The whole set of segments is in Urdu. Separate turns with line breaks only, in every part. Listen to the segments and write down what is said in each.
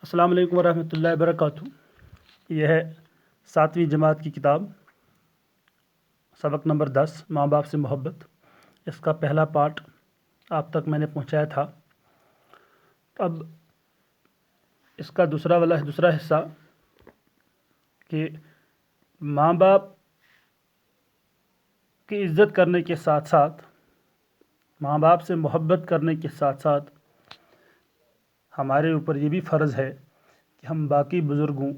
السلام علیکم ورحمۃ اللہ وبرکاتہ۔ یہ ہے 7ویں جماعت کی کتاب، سبق نمبر 10، ماں باپ سے محبت۔ اس کا پہلا پارٹ آپ تک میں نے پہنچایا تھا۔ اب اس کا دوسرا حصہ کہ ماں باپ کی عزت کرنے کے ساتھ ساتھ، ماں باپ سے محبت کرنے کے ساتھ ساتھ ہمارے اوپر یہ بھی فرض ہے کہ ہم باقی بزرگوں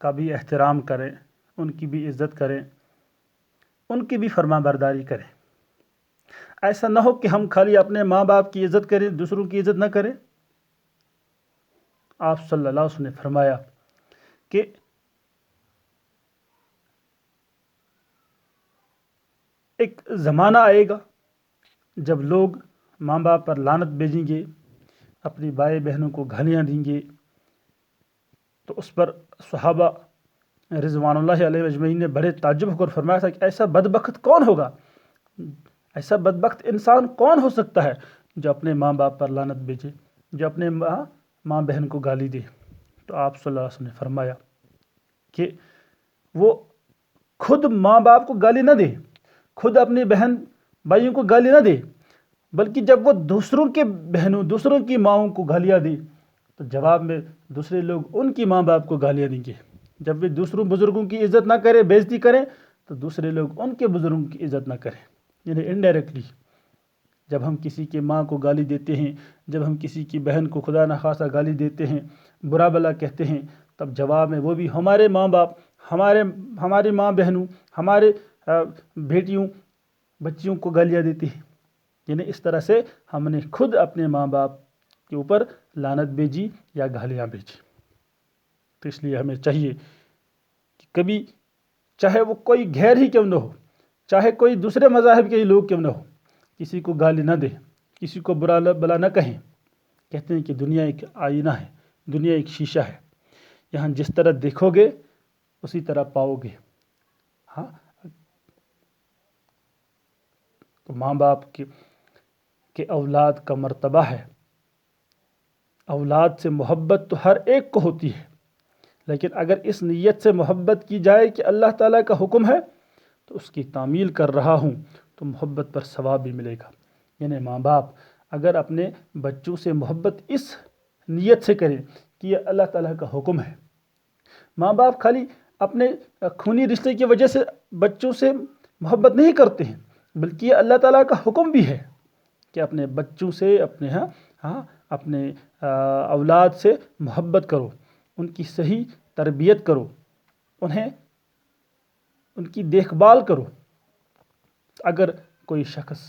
کا بھی احترام کریں، ان کی بھی عزت کریں، ان کی بھی فرما برداری کریں۔ ایسا نہ ہو کہ ہم خالی اپنے ماں باپ کی عزت کریں، دوسروں کی عزت نہ کریں۔ آپ صلی اللہ علیہ وسلم نے فرمایا کہ ایک زمانہ آئے گا جب لوگ ماں باپ پر لعنت بھیجیں گے، اپنی بھائی بہنوں کو گالیاں دیں گے، تو اس پر صحابہ رضوان اللہ علیہ اجمعین نے بڑے تعجب ہو کر فرمایا تھا کہ ایسا بدبخت کون ہوگا، ایسا بدبخت انسان کون ہو سکتا ہے جو اپنے ماں باپ پر لعنت بھیجے، جو اپنے ماں بہن کو گالی دے۔ تو آپ صلی اللہ علیہ وسلم نے فرمایا کہ وہ خود ماں باپ کو گالی نہ دے، خود اپنی بہن بھائیوں کو گالی نہ دے، بلکہ جب وہ دوسروں کے بہنوں، دوسروں کی ماؤں کو گالیاں دے تو جواب میں دوسرے لوگ ان کی ماں باپ کو گالیاں دیں گے۔ جب وہ دوسروں بزرگوں کی عزت نہ کرے، بے عزتی کریں، تو دوسرے لوگ ان کے بزرگوں کی عزت نہ کریں۔ یعنی انڈائریکٹلی جب ہم کسی کی ماں کو گالی دیتے ہیں، جب ہم کسی کی بہن کو خدا نخواستہ گالی دیتے ہیں، برا بھلا کہتے ہیں، تب جواب میں وہ بھی ہمارے ماں باپ، ہماری ماں بہنوں، ہمارے بیٹیوں بچیوں کو گالیاں دیتے ہیں۔ یعنی اس طرح سے ہم نے خود اپنے ماں باپ کے اوپر لعنت بھیجی یا گالیاں بھیجی۔ تو اس لیے ہمیں چاہیے کہ کبھی چاہے وہ کوئی غیر ہی کیوں نہ ہو، چاہے کوئی دوسرے مذاہب کے لوگ کیوں نہ ہو، کسی کو گالی نہ دے، کسی کو برا بلا نہ کہیں۔ کہتے ہیں کہ دنیا ایک آئینہ ہے، دنیا ایک شیشہ ہے، یہاں جس طرح دیکھو گے اسی طرح پاؤ گے۔ ہاں، تو ماں باپ کے اولاد کا مرتبہ ہے، اولاد سے محبت تو ہر ایک کو ہوتی ہے، لیکن اگر اس نیت سے محبت کی جائے کہ اللہ تعالیٰ کا حکم ہے تو اس کی تعمیل کر رہا ہوں، تو محبت پر ثواب بھی ملے گا۔ یعنی ماں باپ اگر اپنے بچوں سے محبت اس نیت سے کریں کہ یہ اللہ تعالیٰ کا حکم ہے، ماں باپ خالی اپنے خونی رشتے کی وجہ سے بچوں سے محبت نہیں کرتے ہیں، بلکہ یہ اللہ تعالیٰ کا حکم بھی ہے کہ اپنے بچوں سے، اپنے اولاد سے محبت کرو، ان کی صحیح تربیت کرو، ان کی دیکھ بھال کرو۔ اگر کوئی شخص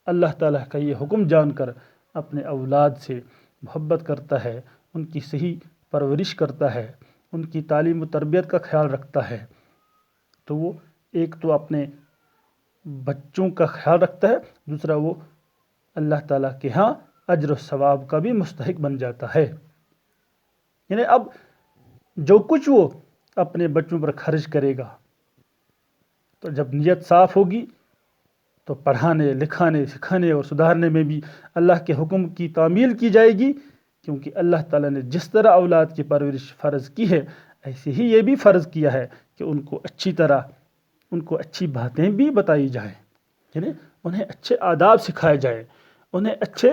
اللہ تعالیٰ کا یہ حکم جان کر اپنے اولاد سے محبت کرتا ہے، ان کی صحیح پرورش کرتا ہے، ان کی تعلیم و تربیت کا خیال رکھتا ہے، تو وہ ایک تو اپنے بچوں کا خیال رکھتا ہے، دوسرا وہ اللہ تعالیٰ کے ہاں اجر و ثواب کا بھی مستحق بن جاتا ہے۔ یعنی اب جو کچھ وہ اپنے بچوں پر خرچ کرے گا، تو جب نیت صاف ہوگی تو پڑھانے، لکھانے، سکھانے اور سدھارنے میں بھی اللہ کے حکم کی تعمیل کی جائے گی، کیونکہ اللہ تعالیٰ نے جس طرح اولاد کی پرورش فرض کی ہے، ایسے ہی یہ بھی فرض کیا ہے کہ ان کو اچھی باتیں بھی بتائی جائیں، یعنی انہیں اچھے آداب سکھائے جائیں، انہیں اچھے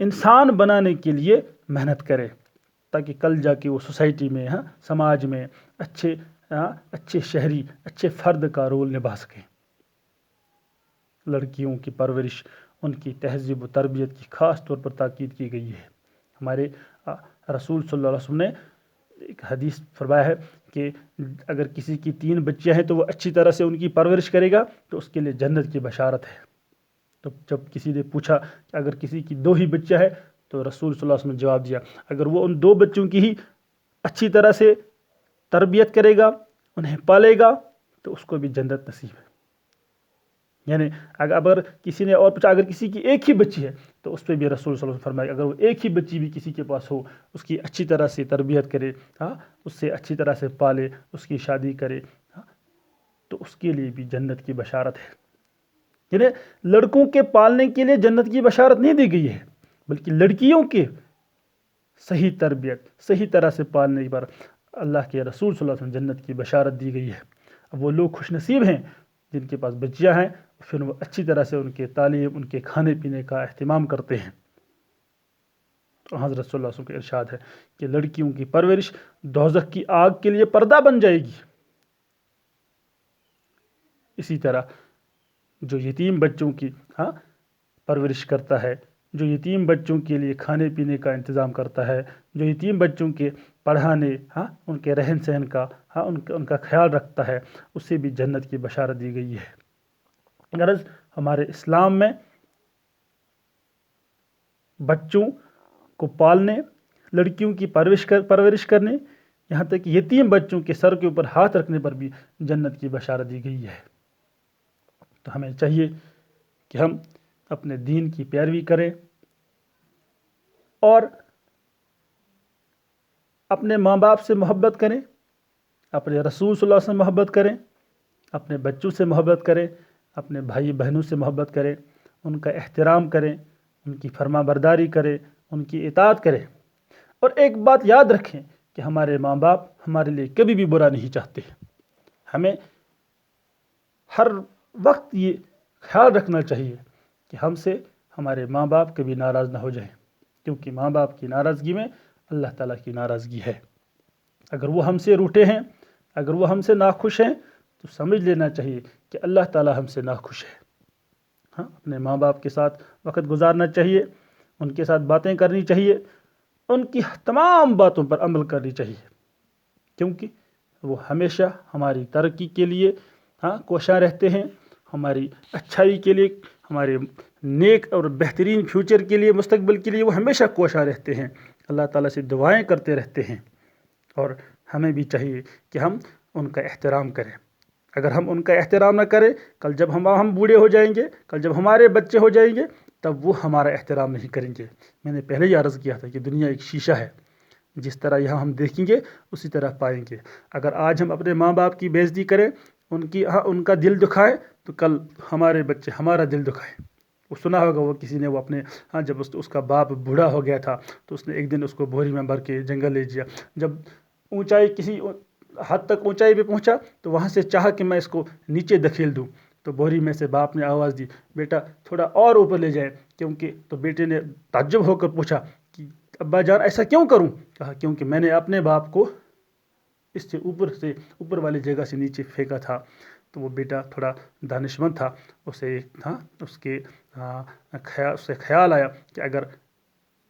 انسان بنانے کے لیے محنت کرے، تاکہ کل جا کے وہ سوسائٹی میں، سماج میں اچھے شہری، اچھے فرد کا رول نبھا سکیں۔ لڑکیوں کی پرورش، ان کی تہذیب و تربیت کی خاص طور پر تاکید کی گئی ہے۔ ہمارے رسول صلی اللہ علیہ وسلم نے ایک حدیث فرمایا ہے کہ اگر کسی کی 3 بچیاں ہیں تو وہ اچھی طرح سے ان کی پرورش کرے گا تو اس کے لیے جنت کی بشارت ہے۔ تو جب کسی نے پوچھا کہ اگر کسی کی 2 ہی بچیاں ہیں، تو رسول صلی اللہ علیہ وسلم نے جواب دیا اگر وہ ان 2 بچوں کی ہی اچھی طرح سے تربیت کرے گا، انہیں پالے گا، تو اس کو بھی جنت نصیب ہے۔ یعنی اگر کسی نے اور پوچھا اگر کسی کی 1 ہی بچی ہے، تو اس پہ بھی رسول صلی اللہ علیہ وسلم نے فرمایا اگر وہ 1 ہی بچی بھی کسی کے پاس ہو، اس کی اچھی طرح سے تربیت کرے، اس سے اچھی طرح سے پالے، اس کی شادی کرے، تو اس کے لیے بھی جنت کی بشارت ہے۔ یعنی لڑکوں کے پالنے کے لیے جنت کی بشارت نہیں دی گئی ہے، بلکہ لڑکیوں کے صحیح تربیت صحیح طرح سے پالنے پر اللہ کے رسول صلی اللہ علیہ وسلم جنت کی بشارت دی گئی ہے۔ اب وہ لوگ خوش نصیب ہیں جن کے پاس بچیاں ہیں، پھر وہ اچھی طرح سے ان کے تعلیم، ان کے کھانے پینے کا اہتمام کرتے ہیں۔ تو حضرت صلی اللہ علیہ وسلم کا ارشاد ہے کہ لڑکیوں کی پرورش دوزخ کی آگ کے لیے پردہ بن جائے گی۔ اسی طرح جو یتیم بچوں کی پرورش کرتا ہے، جو یتیم بچوں کے لیے کھانے پینے کا انتظام کرتا ہے، جو یتیم بچوں کے پڑھانے، ان کے رہن سہن کا، ان کا خیال رکھتا ہے، اسے بھی جنت کی بشارت دی گئی ہے۔ غرض ہمارے اسلام میں بچوں کو پالنے، لڑکیوں کی پرورش کرنے، یہاں تک کہ یتیم بچوں کے سر کے اوپر ہاتھ رکھنے پر بھی جنت کی بشارت دی گئی ہے۔ تو ہمیں چاہیے کہ ہم اپنے دین کی پیروی کریں اور اپنے ماں باپ سے محبت کریں، اپنے رسول صلی اللہ علیہ وسلم سے محبت کریں، اپنے بچوں سے محبت کریں، اپنے بھائی بہنوں سے محبت کریں، ان کا احترام کریں، ان کی فرما برداری کریں، ان کی اطاعت کریں۔ اور ایک بات یاد رکھیں کہ ہمارے ماں باپ ہمارے لیے کبھی بھی برا نہیں چاہتے۔ ہمیں ہر وقت یہ خیال رکھنا چاہیے کہ ہم سے ہمارے ماں باپ کبھی ناراض نہ ہو جائیں، کیونکہ ماں باپ کی ناراضگی میں اللہ تعالیٰ کی ناراضگی ہے۔ اگر وہ ہم سے روٹھے ہیں، اگر وہ ہم سے ناخوش ہیں، تو سمجھ لینا چاہیے کہ اللہ تعالیٰ ہم سے ناخوش ہے۔ اپنے ماں باپ کے ساتھ وقت گزارنا چاہیے، ان کے ساتھ باتیں کرنی چاہیے، ان کی تمام باتوں پر عمل کرنی چاہیے، کیونکہ وہ ہمیشہ ہماری ترقی کے لیے کوشاں رہتے ہیں، ہماری اچھائی کے لیے، ہمارے نیک اور بہترین فیوچر کے لیے، مستقبل کے لیے وہ ہمیشہ کوشاں رہتے ہیں، اللہ تعالیٰ سے دعائیں کرتے رہتے ہیں۔ اور ہمیں بھی چاہیے کہ ہم ان کا احترام کریں۔ اگر ہم ان کا احترام نہ کریں، کل جب ہم بوڑھے ہو جائیں گے، کل جب ہمارے بچے ہو جائیں گے، تب وہ ہمارا احترام نہیں کریں گے۔ میں نے پہلے ہی عرض کیا تھا کہ دنیا ایک شیشہ ہے، جس طرح یہاں ہم دیکھیں گے اسی طرح پائیں گے۔ اگر آج ہم اپنے ماں باپ کی بے عزتی کریں، ان کا دل دکھائیں، تو کل ہمارے بچے ہمارا دل دکھائیں۔ وہ سنا ہوگا، وہ کسی نے وہ اپنے جب اس کا باپ بوڑھا ہو گیا تھا تو اس نے ایک دن اس کو بوری میں بھر کے جنگل لے جیا۔ جب اونچائی کسی حد تک اونچائی پہ پہنچا تو وہاں سے چاہا کہ میں اس کو نیچے دھکیل دوں، تو بوری میں سے باپ نے آواز دی، بیٹا تھوڑا اور اوپر لے جائے، کیونکہ تو بیٹے نے تعجب ہو کر پوچھا کہ ابا جان ایسا کیوں کروں؟ کہا کیونکہ میں نے اپنے باپ کو اس سے اوپر والی جگہ سے نیچے پھینکا تھا۔ تو وہ بیٹا تھوڑا دانشمند تھا، اس سے خیال آیا کہ اگر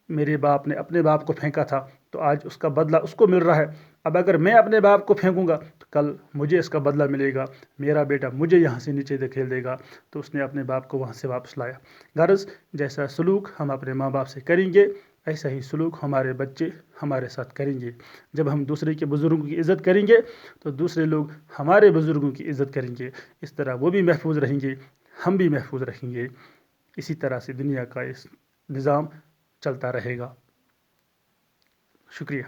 میرے باپ نے اپنے باپ کو پھینکا تھا تو آج اس کا بدلہ اس کو مل رہا ہے، اب اگر میں اپنے باپ کو پھینکوں گا تو کل مجھے اس کا بدلہ ملے گا، میرا بیٹا مجھے یہاں سے نیچے دھکیل دے گا۔ تو اس نے اپنے باپ کو وہاں سے واپس لایا۔ غرض جیسا سلوک ہم اپنے ماں باپ سے کریں گے، ایسا ہی سلوک ہمارے بچے ہمارے ساتھ کریں گے۔ جب ہم دوسرے کے بزرگوں کی عزت کریں گے تو دوسرے لوگ ہمارے بزرگوں کی عزت کریں گے، اس طرح وہ بھی محفوظ رہیں گے، ہم بھی محفوظ رہیں گے۔ اسی طرح سے دنیا کا اس نظام چلتا رہے گا۔ شکریہ۔